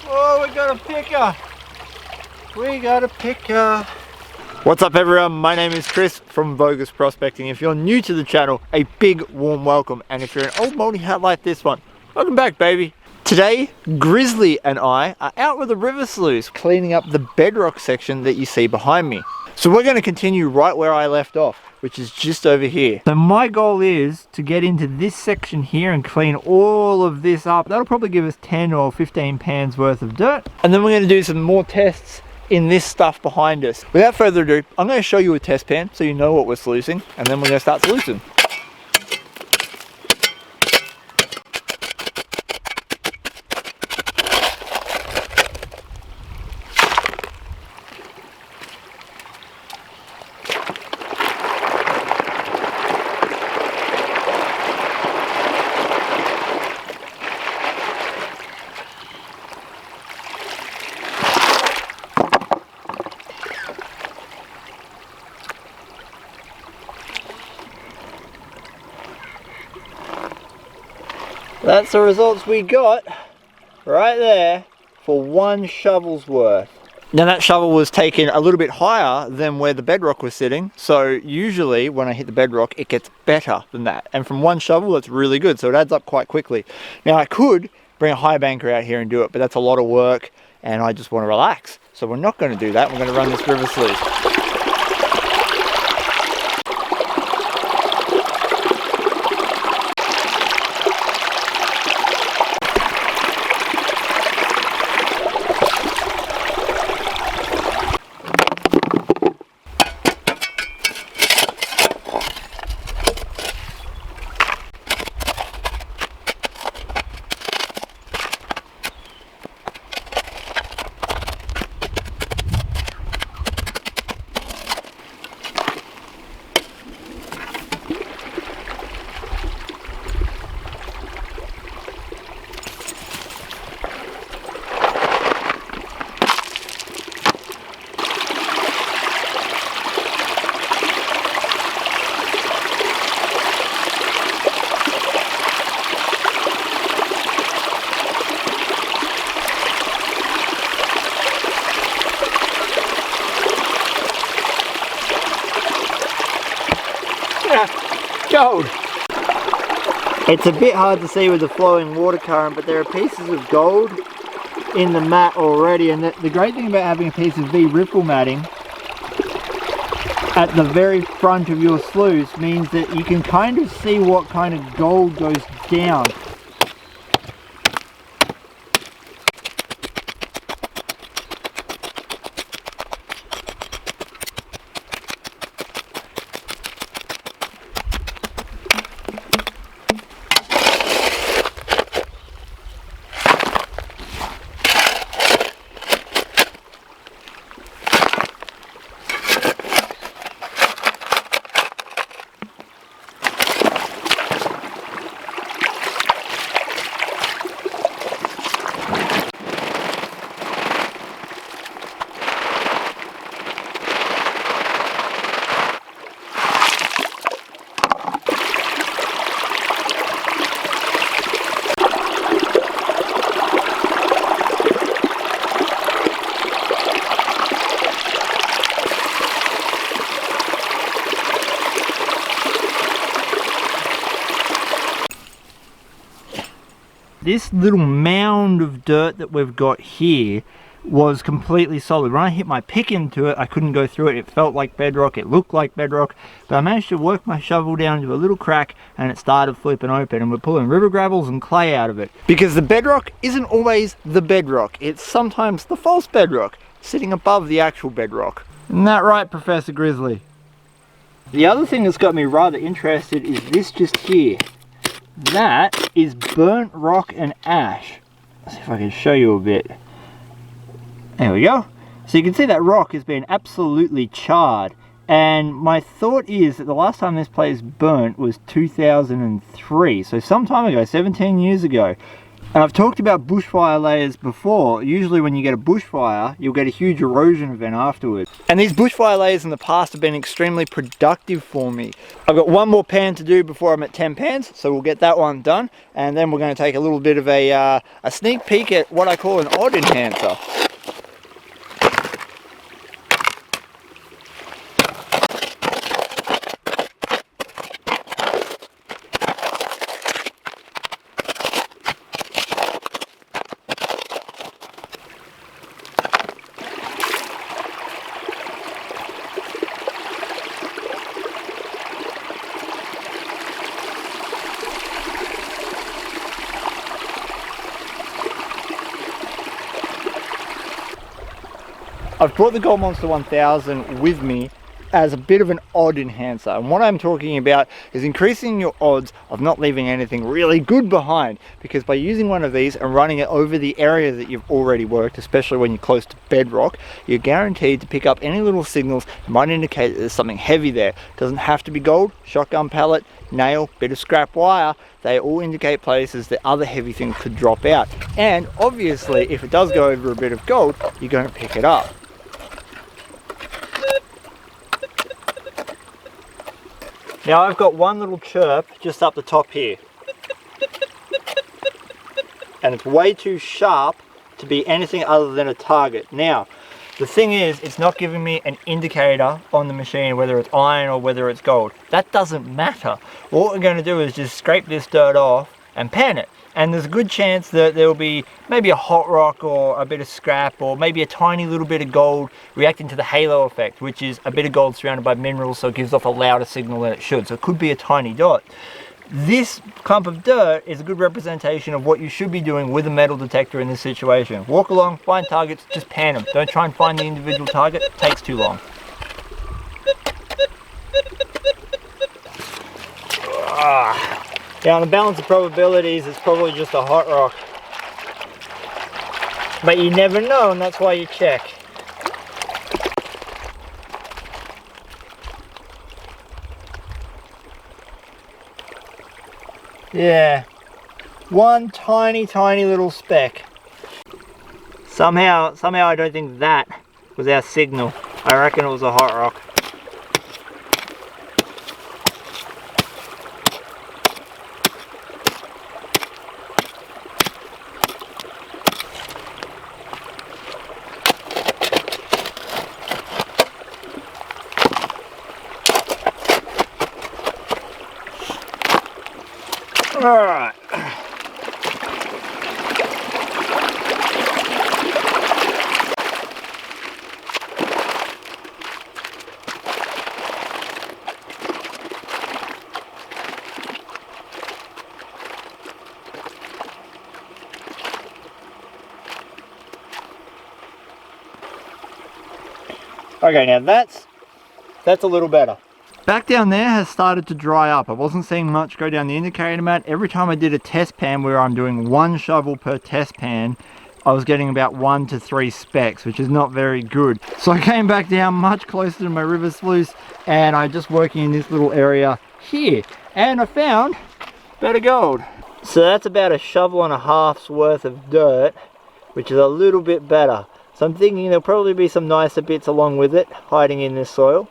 Oh, we got a picker. We got a picker. What's up everyone, my name is Chris from Vo-Gus Prospecting. If you're new to the channel, a big warm welcome. And if you're an old moldy hat like this one, welcome back baby. Today, Grizzly and I are out with a river sluice cleaning up the bedrock section that you see behind me. So we're going to continue right where I left off, which is just over here. So my goal is to get into this section here and clean all of this up. That'll probably give us 10 or 15 pans worth of dirt. And then we're going to do some more tests in this stuff behind us. Without further ado, I'm going to show you a test pan so you know what we're sluicing, and then we're going to start sluicing. That's the results we got right there for one shovel's worth. Now that shovel was taken a little bit higher than where the bedrock was sitting, so usually when I hit the bedrock it gets better than that, and from one shovel that's really good, so it adds up quite quickly. Now I could bring a high banker out here and do it, but that's a lot of work and I just want to relax, so we're not going to do that. We're going to run this river sluice. Gold! It's a bit hard to see with the flowing water current, but there are pieces of gold in the mat already, and the great thing about having a piece of V ripple matting at the very front of your sluice means that you can kind of see what kind of gold goes down. This little mound of dirt that we've got here was completely solid. When I hit my pick into it, I couldn't go through it. It felt like bedrock, it looked like bedrock, but I managed to work my shovel down into a little crack and it started flipping open, and we're pulling river gravels and clay out of it. Because the bedrock isn't always the bedrock, it's sometimes the false bedrock, sitting above the actual bedrock. Isn't that right, Professor Grizzly? The other thing that's got me rather interested is this just here. That is burnt rock and ash. Let's see if I can show you a bit. There we go. So you can see that rock has been absolutely charred, and my thought is that the last time this place burnt was 2003, so some time ago, 17 years ago. And I've talked about bushfire layers before. Usually when you get a bushfire, you'll get a huge erosion event afterwards. And these bushfire layers in the past have been extremely productive for me. I've got one more pan to do before I'm at 10 pans, so we'll get that one done. And then we're going to take a little bit of a sneak peek at what I call an odd enhancer. I've brought the Gold Monster 1000 with me as a bit of an odd enhancer, and what I'm talking about is increasing your odds of not leaving anything really good behind, because by using one of these and running it over the area that you've already worked, especially when you're close to bedrock, you're guaranteed to pick up any little signals that might indicate that there's something heavy there. It doesn't have to be gold, shotgun pellet, nail, bit of scrap wire. They all indicate places that other heavy things could drop out, and obviously if it does go over a bit of gold, you're going to pick it up. Now I've got one little chirp just up the top here, and it's way too sharp to be anything other than a target. Now the thing is, it's not giving me an indicator on the machine whether it's iron or whether it's gold. That doesn't matter. What we're going to do is just scrape this dirt off and pan it. And there's a good chance that there will be maybe a hot rock or a bit of scrap or maybe a tiny little bit of gold reacting to the halo effect, which is a bit of gold surrounded by minerals, so it gives off a louder signal than it should. So it could be a tiny dot. This clump of dirt is a good representation of what you should be doing with a metal detector in this situation. Walk along, find targets, just pan them. Don't try and find the individual target, it takes too long. Now on the balance of probabilities, it's probably just a hot rock. But you never know, and that's why you check. Yeah, one tiny little speck. Somehow I don't think that was our signal. I reckon it was a hot rock. Alright. Okay, now that's a little better. Back down there has started to dry up. I wasn't seeing much go down the indicator mat. Every time I did a test pan where I'm doing one shovel per test pan, I was getting about 1 to 3 specks, which is not very good. So I came back down much closer to my river sluice, and I'm just working in this little area here, and I found better gold. So that's about a shovel and a half's worth of dirt, which is a little bit better. So I'm thinking there'll probably be some nicer bits along with it, hiding in this soil.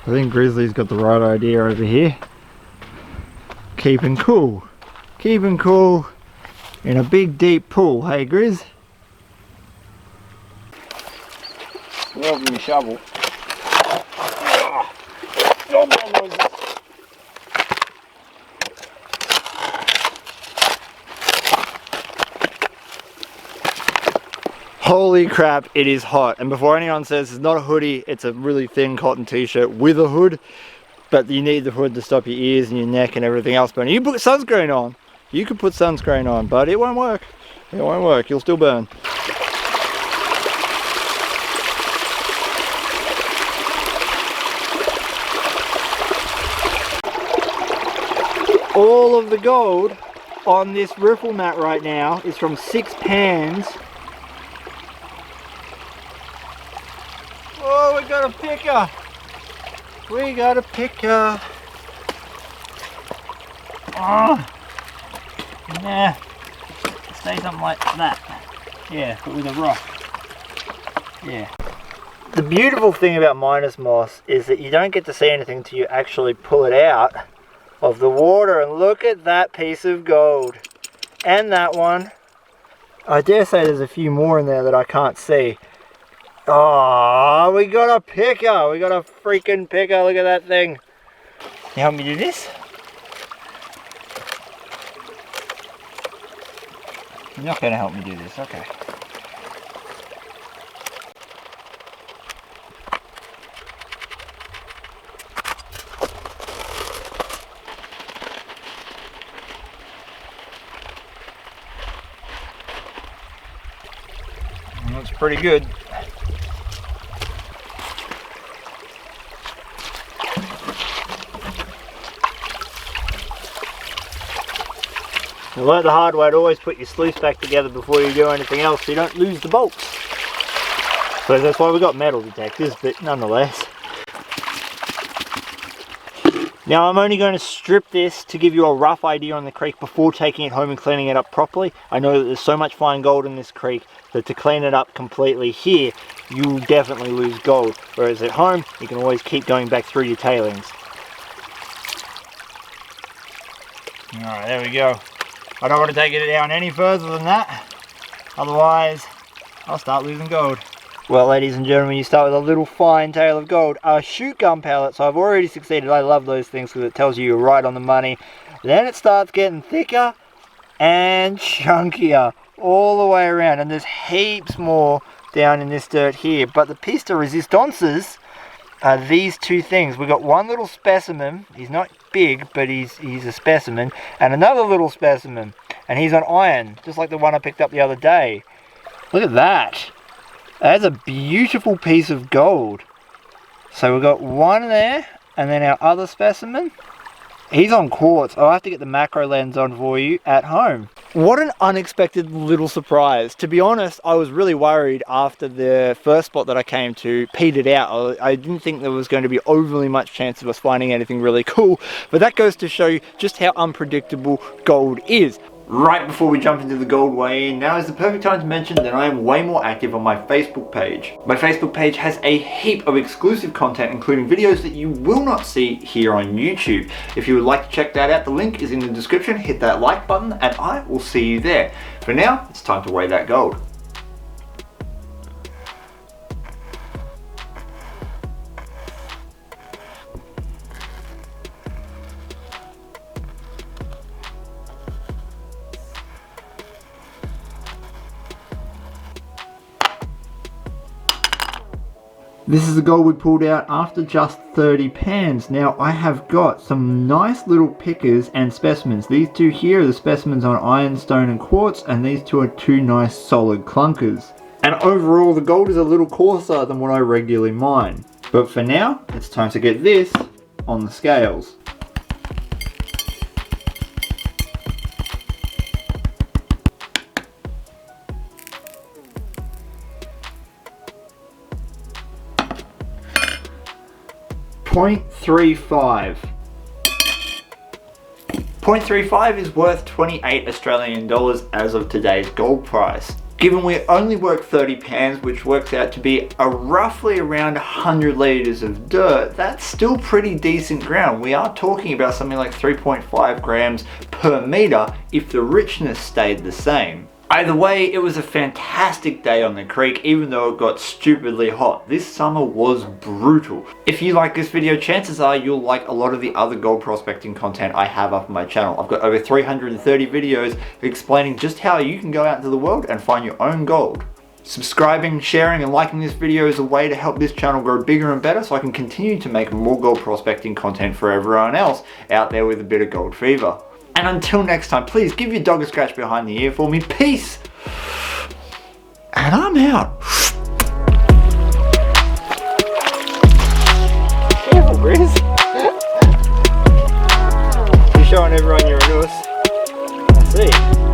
I think Grizzly's got the right idea over here. Keeping cool in a big deep pool, hey Grizz? Love me shovel. Holy crap, it is hot. And before anyone says it's not a hoodie, it's a really thin cotton t-shirt with a hood. But you need the hood to stop your ears and your neck and everything else burning. You put sunscreen on. You could put sunscreen on, but it won't work. It won't work, you'll still burn. All of the gold on this riffle mat right now is from 6 pans. Oh, we got a picker. We got a picker. Oh, nah. Say something like that. Yeah, but with a rock. Yeah. The beautiful thing about Midas moss is that you don't get to see anything until you actually pull it out of the water, and look at that piece of gold. And that one. I dare say there's a few more in there that I can't see. Oh, we got a picker. We got a freaking picker. Look at that thing. Can you help me do this? You're not going to help me do this, okay. Looks pretty good. I learned the hard way to always put your sluice back together before you do anything else so you don't lose the bolts. So that's why we got metal detectors, but nonetheless. Now I'm only going to strip this to give you a rough idea on the creek before taking it home and cleaning it up properly. I know that there's so much fine gold in this creek that to clean it up completely here, you'll definitely lose gold. Whereas at home, you can always keep going back through your tailings. Alright, there we go. I don't want to take it down any further than that. Otherwise, I'll start losing gold. Well, ladies and gentlemen, you start with a little fine tail of gold, a shoot gun pellet, so I've already succeeded. I love those things because it tells you you're right on the money. Then it starts getting thicker and chunkier all the way around, and there's heaps more down in this dirt here. But the piece de resistances are these two things. We've got one little specimen. He's not big, but he's a specimen, and another little specimen, and he's on iron, just like the one I picked up the other day. Look at that. That's a beautiful piece of gold. So we've got one there, and then our other specimen, he's on quartz. I'll have to get the macro lens on for you at home. What an unexpected little surprise. To be honest, I was really worried after the first spot that I came to petered out. I didn't think there was going to be overly much chance of us finding anything really cool, but that goes to show you just how unpredictable gold is. Right before we jump into the gold weigh-in, now is the perfect time to mention that I am way more active on my Facebook page. My Facebook page has a heap of exclusive content, including videos that you will not see here on YouTube. If you would like to check that out, the link is in the description. Hit that like button and I will see you there. For now, it's time to weigh that gold. This is the gold we pulled out after just 30 pans. Now I have got some nice little pickers and specimens. These two here are the specimens on ironstone and quartz, and these two are two nice solid clunkers. And overall the gold is a little coarser than what I regularly mine. But for now, it's time to get this on the scales. .35. 0.35 is worth 28 Australian dollars as of today's gold price. Given we only work 30 pans, which works out to be roughly around 100 litres of dirt, that's still pretty decent ground. We are talking about something like 3.5 grams per metre if the richness stayed the same. Either way, it was a fantastic day on the creek, even though it got stupidly hot. This summer was brutal. If you like this video, chances are you'll like a lot of the other gold prospecting content I have up on my channel. I've got over 330 videos explaining just how you can go out into the world and find your own gold. Subscribing, sharing and liking this video is a way to help this channel grow bigger and better so I can continue to make more gold prospecting content for everyone else out there with a bit of gold fever. And until next time, please give your dog a scratch behind the ear for me. Peace! And I'm out. Careful, Grizz. You're showing everyone you're a nurse. I see.